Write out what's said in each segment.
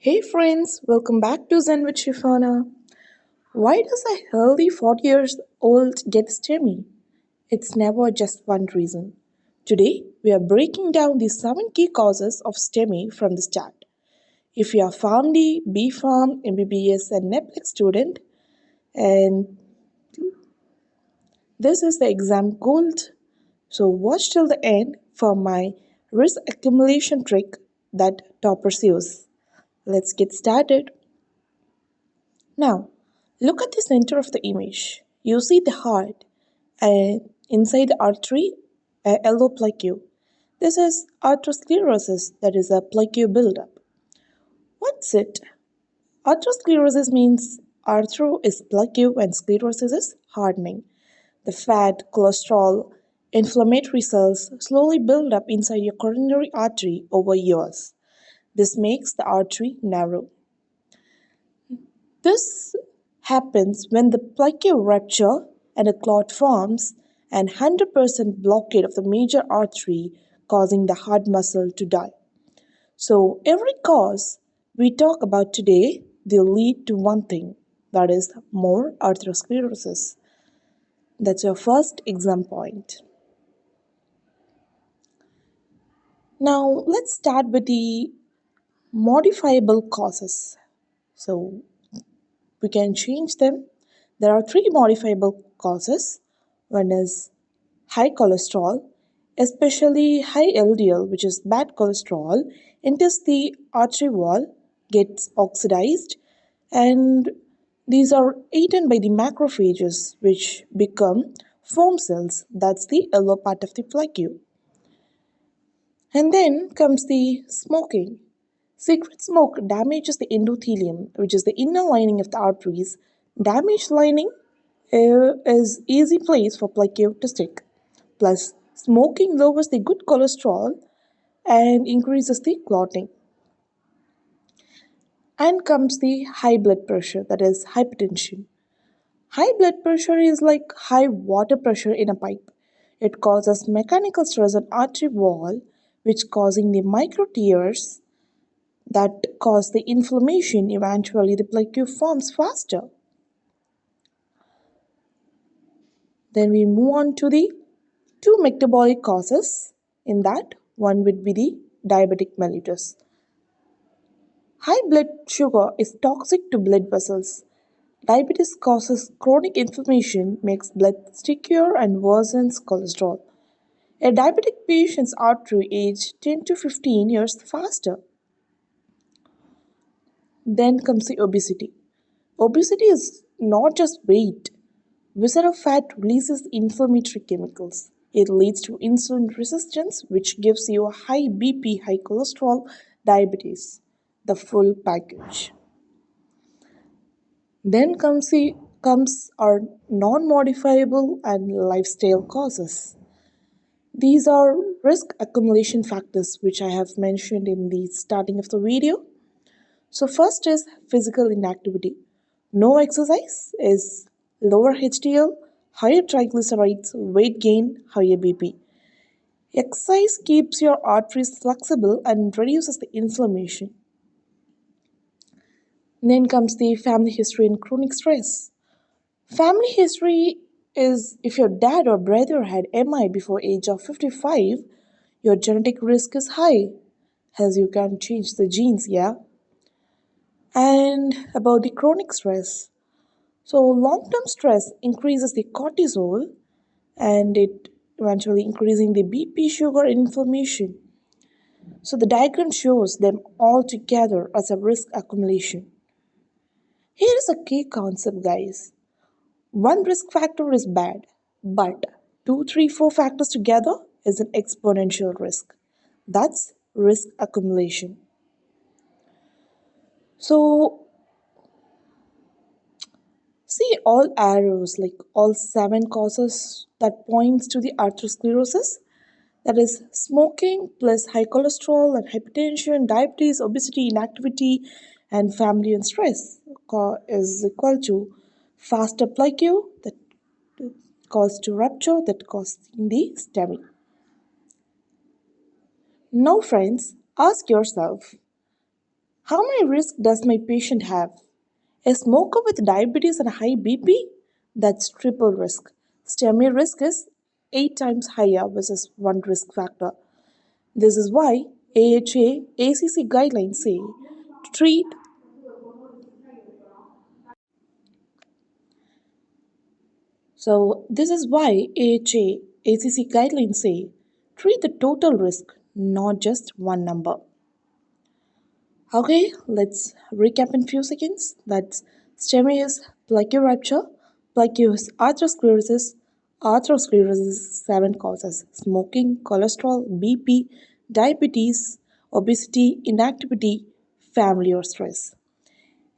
Hey friends, welcome back to Zen with Shifana. Why does a healthy 40 years old get STEMI? It's never just one reason. Today, we are breaking down the 7 key causes of STEMI from the start. If you are PharmD, B.Pharm, MBBS, and Netflix student, and this is the exam gold, so watch till the end for my risk accumulation trick that toppers use. Let's get started. Now, look at the center of the image. You see the heart, and inside the artery, a yellow plaque. This is atherosclerosis, that is a plaque buildup. What's it? Atherosclerosis means arthro is plaque and sclerosis is hardening. The fat, cholesterol, inflammatory cells slowly build up inside your coronary artery over years. This makes the artery narrow. This happens when the plaque rupture and a clot forms and 100% blockade of the major artery causing the heart muscle to die. So every cause we talk about today, they'll lead to one thing, that is more atherosclerosis. That's your first exam point. Now let's start with the modifiable causes. So we can change them. There are 3 modifiable causes. One is high cholesterol, especially high LDL, which is bad cholesterol, enters the artery wall, gets oxidized, and these are eaten by the macrophages, which become foam cells. That's the yellow part of the plaque. And then comes the smoking. Cigarette smoke damages the endothelium, which is the inner lining of the arteries. Damaged lining is easy place for plaque to stick. Plus, smoking lowers the good cholesterol and increases the clotting. And comes the high blood pressure, that is hypertension. High blood pressure is like high water pressure in a pipe. It causes mechanical stress on artery wall, which causing the micro tears that cause the inflammation. Eventually the plaque forms faster. Then we move on to the 2 metabolic causes. In that, one would be the diabetic mellitus. High blood sugar is toxic to blood vessels. Diabetes causes chronic inflammation, makes blood stickier, and worsens cholesterol. A diabetic patient's artery age 10 to 15 years faster. Then comes the obesity. Obesity is not just weight. Visceral fat releases inflammatory chemicals. It leads to insulin resistance, which gives you a high BP, high cholesterol, diabetes, the full package. Then comes our non-modifiable and lifestyle causes. These are risk accumulation factors, which I have mentioned in the starting of the video. So first is physical inactivity. No exercise is lower HDL, higher triglycerides, weight gain, higher BP. Exercise keeps your arteries flexible and reduces the inflammation. Then comes the family history and chronic stress. Family history is if your dad or brother had MI before age of 55, your genetic risk is high, as you can change the genes, yeah? And about the chronic stress. So long-term stress increases the cortisol and it eventually increasing the BP, sugar, and inflammation. So the diagram shows them all together as a risk accumulation. Here is a key concept, guys. One risk factor is bad, but 2, 3, 4 factors together is an exponential risk. That's risk accumulation. So see all arrows, like all 7 causes that points to the atherosclerosis. That is smoking plus high cholesterol and hypertension, diabetes, obesity, inactivity, and family and stress is equal to faster plaque that cause to rupture that cause the STEMI. Now friends, ask yourself, How many risk does my patient have? A smoker with diabetes and high BP? That's triple risk. STEMI risk is 8 times higher versus one risk factor. This is why AHA ACC guidelines say to treat this is why AHA ACC guidelines say treat the total risk, not just one number. Okay, let's recap in few seconds. That's STEMI is plaque rupture, plaque is atherosclerosis 7 causes: smoking, cholesterol, BP, diabetes, obesity, inactivity, family or stress.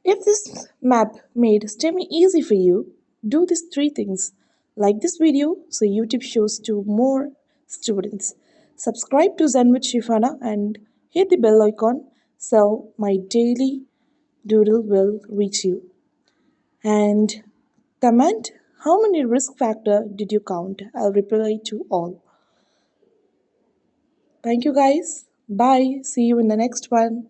If this map made STEMI easy for you, do these three things. Like this video so YouTube shows to more students. Subscribe to Zen with Shifana and hit the bell icon so my daily doodle will reach you. And comment how many risk factor did you count? I'll reply to all. Thank you guys. Bye. See you in the next one.